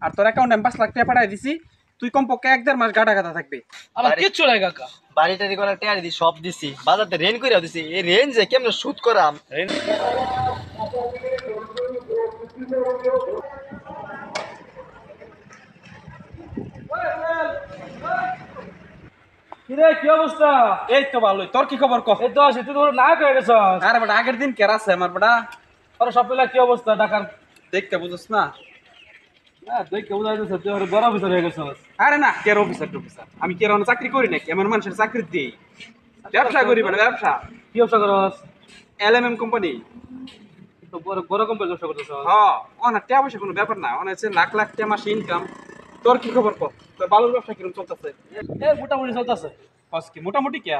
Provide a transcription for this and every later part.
আর তোর অ্যাকাউন্টে আমি 5 লাখ টাকা পাঠাই দিছি, তুই কমপক্ষে 1-1.5 মাস গাটা গাদা থাকবি। আমার কিচ্ছু নাই কাকা, বাড়ি টাড়ি করার টেয়ার দি সব দিছি, বাজারতে রেন কইরা দিছি। এই রেন যে কেমনে শুট করাম রেন। কিরে কি অবস্থা? এই তো ভালোই, তোর কি খবর কহ? এই তো আছে, তুই তো নায়ক হয়ে গেছস। আরে বেটা আগের দিন কেরা আছে আমার বেটা, আরে সব মিলা কি অবস্থা ঢাকার? দেখতে বুঝছ না? হ্যাঁ তুই কেমন যাইতেছ, তুই আর বড় অফিসার হয়ে গেছস। আরে না, কের অফিসার টফিসার আমি কের চাকরি করি নাকি? আমার মানুষের চাকরি দিই, ব্যবসা করি বেটা, ব্যবসা। কি ব্যবসা করস? LMM company. তো বড় বড় কোম্পানি ব্যবসা করতেছ? হ্যাঁ, অনেক টাকা পয়সা কোনো ব্যাপার না, অনেক লাখ লাখ টাকা মাসে ইনকাম। তোর কি খবর কহ? তোর বালুর ব্যবসা কিরকম চলতেছে? এ মোটামুটি চলতেছে। কস কি মোটামুটি কে?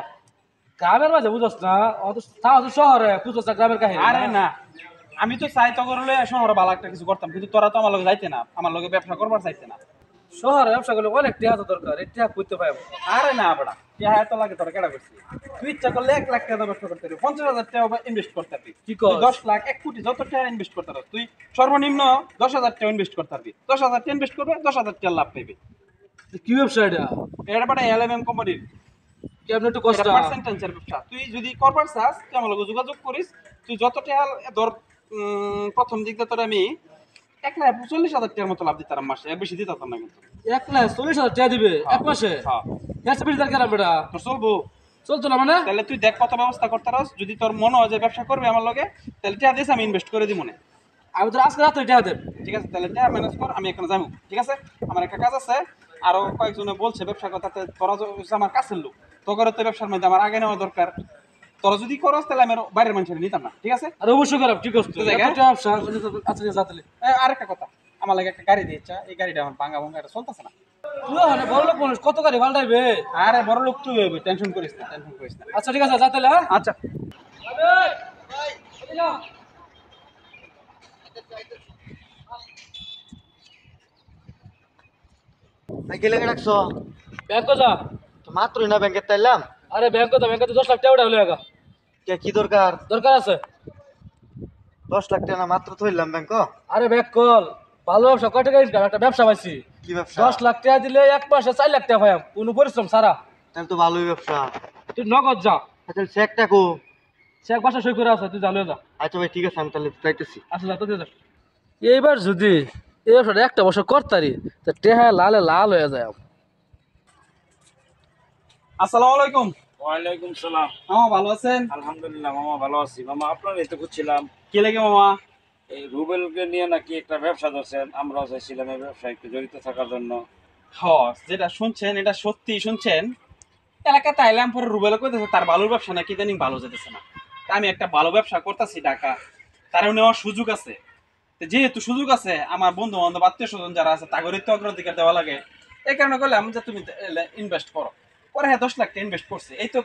গ্রামের মাঝে বুঝছ না, অত তাও তো শহরে বুঝছ না গ্রামের কাহিনী। আরে না, আমি তো চাই তো করলে শহরে ভালো একটা কিছু করতাম, কিন্তু তোরা তো আমার লগে যাইতে না, আমার লগে ব্যবসা করবার চাইতে না। শহরে ব্যবসা করলে অনেক টাকা তো দরকার, এই টাকা করতে পারবো। আরে না বেটা, টাকা এত লাগে তোরা কেডা করছিস? তুই ইচ্ছা করলে 1 লাখ টাকা ব্যবসা করতে পারবি, 50,000 টাকা ইনভেস্ট করতে পারবি। কি কস? 10 লাখ 1 কোটি যত টাকা ইনভেস্ট করতে পারবি, তুই সর্বনিম্ন 10,000 টাকা ইনভেস্ট করতে পারবি। 10,000 টাকা ইনভেস্ট করবে, 10,000 টাকা লাভ পাইবি। কি ব্যবসা এটা? এটা বেটা LMM কোম্পানির কেমন একটু কষ্ট? পার্সেন্টেজের ব্যবসা। তুই যদি করবার চাস তুই আমার লগে যোগাযোগ করিস। তুই যত টাকা ধর, প্রথম দিকে তোর আমি 1,40,000 টাকার মতো লাভ দিতাম মাসে, এর বেশি দিতাম না কিন্তু। 1,40,000 টাকা দিবে এক মাসে? হ্যাঁ, এত বেশি দরকার বেটা? তোর চলবো? চলতো না মানে? তাহলে তুই দেখ কত ব্যবস্থা করতে পারস। যদি তোর মনে হয় যে ব্যবসা করবে আমার লগে, তাহলে টাকা দিস, আমি ইনভেস্ট করে দিব মনে। আমি তো আজকে রাত্রে টাকা দেব। ঠিক আছে, তাহলে টাকা ম্যানেজ কর, আমি এখানে যাবো। ঠিক আছে, আমার একটা কাজ আছে, আরো কয়েকজনে বলছে ব্যবসা কথা, তোরা হচ্ছে আমার কাছের লোক, তোর তো ব্যবসার মধ্যে আমার আগে নেওয়া দরকার। তোরা যদি করস তাহলে আমি বাইরের মানুষের নিতাম না। ঠিক আছে, আর অবশ্যই খারাপ, ঠিক আছে। তো জায়গা? ব্যবসা আচ্ছা যাতে আরেকটা কথা, আমার লাগে একটা গাড়ি দিয়েছে, এই গাড়িটা আমার ভাঙা ভাঙা এটা চলতেছে না। তুই মানে বড় লোক মানুষ, কত গাড়ি পাল্টাইবে? আরে বড় লোক তুই হইবি, টেনশন করিস না, টেনশন করিস না। আচ্ছা ঠিক আছে, যাতে আচ্ছা, গেলে রাখছো ব্যাংক যা। তো মাত্রই না ব্যাংকে তাইলাম। আরে ব্যাংক তো, ব্যাংকে 10 লাখ টাকা উঠা হলো একা। কে কি দরকার? দরকার আছে। 10 লাখ টাকা না মাত্র থইলাম ব্যাংক। আরে ব্যাংক কল, ভালো ব্যবসা, কয় টাকা ইনকাম? একটা ব্যবসা পাইছি, কি ব্যবসা? 10 লাখ টাকা দিলে এক মাসে 4 লাখ টাকা পাই, কোনো পরিশ্রম সারা। তাহলে তো ভালোই ব্যবসা। তুই নগদ যা, তাহলে চেকটা কো? সে এক বাসা সই করে আছে, তুই জানো যা। আচ্ছা ভাই ঠিক আছে, আমি তাহলে যাইতেছি। আচ্ছা যা, তো যা। এইবার যদি এই ব্যবসাটা একটা বছর করতারি, তো টেহা লালে লাল হয়ে যায়। আসসালামু আলাইকুম। ওয়ালাইকুম সালাম। মামা ভালো আছেন? আলহামদুলিল্লাহ মামা ভালো আছি। মামা আপনার এই তো খুঁজছিলাম, কি লাগে মামা? এই রুবেলকে নিয়ে নাকি একটা ব্যবসা ধরছেন, আমরাও চাইছিলাম এই ব্যবসায় একটু জড়িত থাকার জন্য। যেটা শুনছেন এটা সত্যি শুনছেন। এলাকাতে আইলাম, পরে রুবেল কইতেছে তার বালুর ব্যবসা নাকি ইদানিং ভালো যেতেছে না। তা আমি একটা ভালো ব্যবসা করতেছি ঢাকা, তার নেওয়ার সুযোগ আছে। তো যেহেতু সুযোগ আছে, আমার বন্ধু বান্ধব আত্মীয় স্বজন যারা আছে তাগরিত অগ্রাধিকার দেওয়া লাগে। এই কারণে বললাম যে তুমি ইনভেস্ট করো। পরে হ্যাঁ 10 লাখ টাকা ইনভেস্ট করছে, এই তো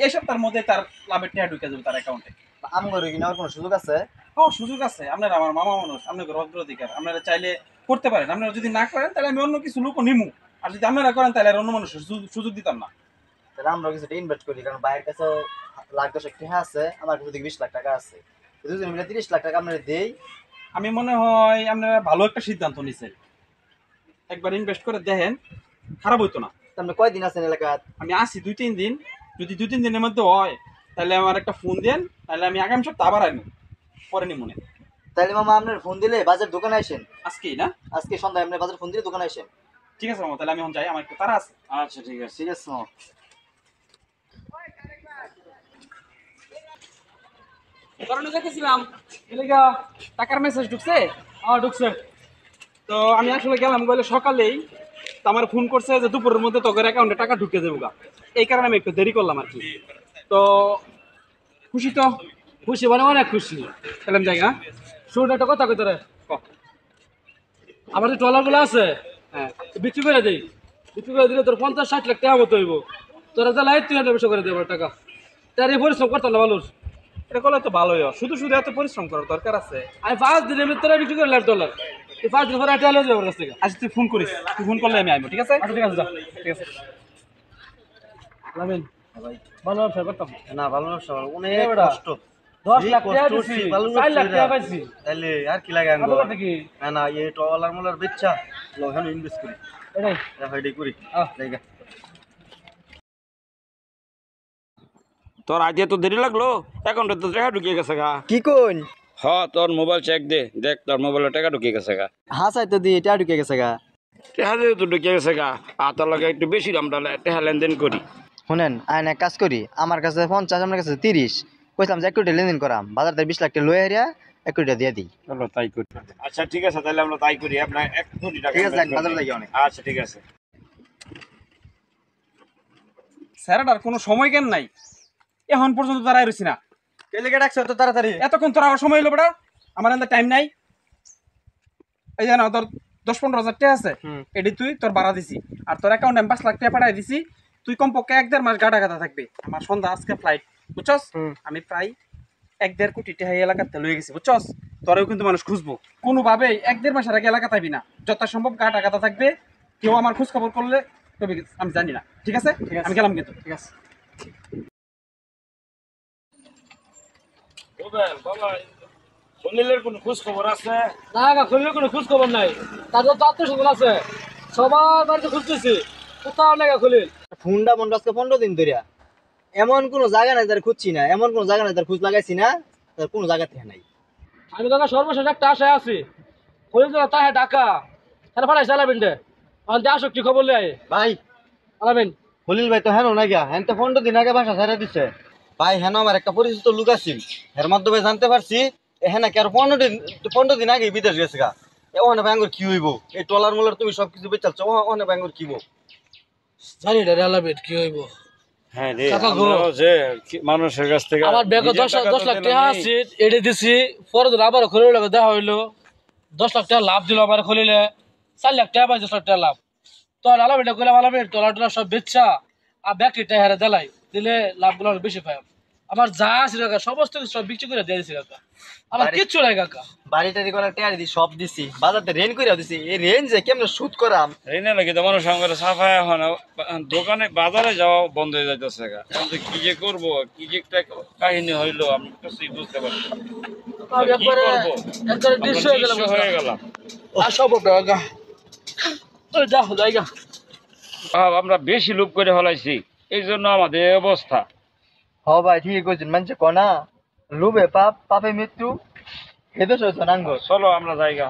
এই সপ্তাহের মধ্যে তার লাভের টাকা ঢুকে যাবে তার অ্যাকাউন্টে। আমগরে কি নেওয়ার কোনো সুযোগ আছে? সুযোগ আছে। আপনারা আমার মামা মানুষ, আপনাদের অগ্রাধিকার, আপনারা চাইলে করতে পারেন। আপনারা যদি না করেন তাহলে আমি অন্য কিছু লোক নিমু, আর যদি আপনারা করেন তাহলে আর অন্য মানুষের সুযোগ দিতাম না। তাহলে আমরা কিছু ইনভেস্ট করি, কারণ বাইরের কাছে লাখ 10 টাকা আছে, আমার কাছে 20 লাখ টাকা আছে। দুজন মিলে 30 লাখ টাকা আমরা দেই। আমি মনে হয় আপনারা ভালো একটা সিদ্ধান্ত নিছেন, একবার ইনভেস্ট করে দেখেন, খারাপ হইতো না। আপনি কয়দিন আছেন এলাকাত? আমি আসি 2-3 দিন, যদি 2-3 দিনের মধ্যে হয় তাহলে আমার একটা ফোন দেন, তাহলে আমি আগামী সপ্তাহ আবার আইব, পরে নি মনে। তাহলে মামা আপনার ফোন দিলে বাজার দোকানে আসেন। আজকেই না? আজকে সন্ধ্যায় আপনার বাজার ফোন দিলে দোকানে আসেন। ঠিক আছে মামা, তাহলে আমি এখন যাই, আমার একটু তারা আছে। আচ্ছা ঠিক আছে। ঠিক আছে মামা। কারণে দেখেছিলাম এলাকা টাকার মেসেজ ঢুকছে। ঢুকছে। তো আমি আসলে গেলাম, গেলে সকালেই তো আমার ফোন করছে যে দুপুরের মধ্যে তোদের অ্যাকাউন্টে টাকা ঢুকে যাবো গা। এই কারণে আমি একটু দেরি করলাম আর কি। তো খুশি তো? খুশি মানে অনেক খুশি। তাহলে আমি যাই। হ্যাঁ, শুন একটা কথা কই তোরে, ক। আমার যে ট্রলার গুলো আছে হ্যাঁ, বিক্রি করে দেই, বিক্রি করে দিলে তোর 50-60 লাখ টাকা মতো হইব। তোরা যা লাই তুই ব্যবসা করে দেবো টাকা, তার এই পরিশ্রম করতাম না ভালো। এটা করলে তো ভালোই হয়, শুধু শুধু এত পরিশ্রম করার দরকার আছে? আমি 5 দিনের ভিতরে বিক্রি করে লাখ ডলার, এই 5 দিন পরে একটা হলে যাবো কাছ থেকে। আচ্ছা তুই ফোন করিস, তুই ফোন করলে আমি আইবো। ঠিক আছে? আচ্ছা ঠিক আছে, যা। ঠিক আছে। লামিন ভাই, ভালো ব্যবসা করতাম। না ভালো ব্যবসা, অনেক এ বেটা। কষ্ট। 10 এই লাখ কষ্ট টাকা করছি, দিছি বালুর 4 লাখ ব্যবসা টাকা এটা। পাইছি তাহলে আর কি লাগে কত আনবো কথা কি না না এই টলার মোলার বেচ্চা ওখানে ইনভেস্ট করি এটাই এটাই করি আহ। জায়গা তোর আজ তো দেরি লাগলো অ্যাকাউন্টে তো টাকা ঢুকিয়ে গেছে গা। কি কোন হ্যাঁ তোর মোবাইল চেক দে, দেখ তোর মোবাইলে টাকা ঢুকিয়ে গেছে গা। হাসাই তো দি এটা ঢুকে গেছে গা টাকা দিয়ে তো ঢুকিয়ে গেছে গা। আর তোর লাগে একটু বেশি আমরা টাকা লেনদেন করি। শুনেন আইন এক কাজ করি আমার কাছে 50 আমার কাছে 30 কইলাম যে 1 কোটি লেনদেন করাম বাজার থেকে 20 লাখ টাকা লয়ে হারিয়া 1 কোটি দিয়ে দিই চলো তাই করি। আচ্ছা ঠিক আছে, তাহলে আমরা তাই করি। আপনার 1 কোটি টাকা ঠিক আছে, invest বাজার করে লাগি দিই। অনেক। আচ্ছা ঠিক আছে। স্যারটার কোনো সময় কেন নাই, এখন পর্যন্ত দাঁড়ায় রয়েছি না। কে লেগে ডাকছ তো তাড়াতাড়ি এতক্ষণ তোর আমার সময় হলো বেটা, আমার এত টাইম নাই। এই জানো তোর 10-15 হাজার টাকা আছে, এটি তুই তোর ভাড়া দিছি, আর তোর অ্যাকাউন্টে আমি 5 লাখ টাকা পাঠাই দিছি। তুই কমপক্ষে 1-1.5 মাস গাটা গাটা থাকবে। আমার সন্ধ্যা আজকে ফ্লাইট, বুঝছস? আমি প্রায় 1-1.5 কোটি টাকা এই এলাকাতে লয়ে গেছি, বুঝছস? তোরেও কিন্তু মানুষ খুঁজবো, কোনোভাবেই 1-1.5 মাসের আগে এলাকা থাকবি না। যত সম্ভব গাটা গাটা থাকবে, কেউ আমার খোঁজ খবর করলে তবে আমি জানি না, ঠিক আছে? আমি গেলাম কিন্তু, ঠিক আছে? সলিলের কোনো খোঁজ খবর আছে? না গা খলিলের কোনো খোঁজ খবর নাই তাদের তো আত্মীয় আছে সবার বাড়িতে খুঁজতেছি কোথাও নাই গা খলিল ফোনটা বন্ধ আজকে 15 দিন ধরে এমন কোনো জায়গা নাই তার খুঁজছি না এমন কোনো জায়গা নাই তার খোঁজ লাগাইছি না তার কোনো জায়গা থেকে নাই আমি তো সর্বশেষ একটা আশায় আছি খলিল তো তাহে ঢাকা তাহলে ফাটাই চালাবেন রে আমার যে আসক কি খবর লে ভাই আলাবেন খলিল ভাই তো হেন না গিয়া হেন তো 15 দিন আগে বাসা ছেড়ে দিছে ভাই হেন আমার একটা পরিচিত লোক আছিল এর মাধ্যমে জানতে পারছি হেন কি আর 15 দিন আগে বিদেশ গেছে গা ওখানে ব্যাঙ্গর কি হইব এই টলার মোলার তুমি সবকিছু বেচালছো ওখানে ব্যাঙ্গর কি হইব জানি রে আলাবেন কি হইব হ্যাঁ রে, কাকা গো। আমরাও যে মানুষের কাছ থেকে আমার ব্যাগে নিজের 10 টাকা লাখ তো টাকা দিলাম আছে এড়ে দিছি পরে দিন আবার খলিল লাগে দেখা হইলো 10 লাখ টাকা লাভ দিল আমার খলিলে 4 লাখ টাকা পাই 10 লাখ টাকা লাভ তো আলাবেন কইলাম আলাবেন টলা সব বেচা আর ব্যাগটি টাকা দিলাই দিলে লাভগুলো অনেক বেশি পাই আমার যা আছে কাকা সমস্ত কিছু সব বিক্রি করে দিয়ে দিছি কাকা আমার কিচ্ছু নাই কাকা বাড়ি টাড়ি করার টেয়ারি দি সব দিছি বাজারতে রেন কইরা দিছি এই রেন যে কেমনে শুট করাম ঋণে লাগে তো মানুষ আমাদের সাফাই এখন দোকানে বাজারে যাওয়া বন্ধ হয়ে যাইতেছে গা। এখন তো কি যে করবো, কি যে একটা কাহিনী হইলো আমি কিছুই বুঝতে পারছি না। আমি কি একবারে করবো? একবারে আমরা নিঃস্ব হয়ে গেলাম নিঃস্ব হয়ে গেলাম। আর সব কাকা ওই যাও জায়গা আমরা বেশি লোভ করে ফেলাইছি, এই জন্য আমাদের এই অবস্থা। হ ভাই ঠিক কইছেন মানছে কনা লোভে পাপ পাপে মৃত্যু এদের সইছ নাঙ্গ চলো আমরা জায়গা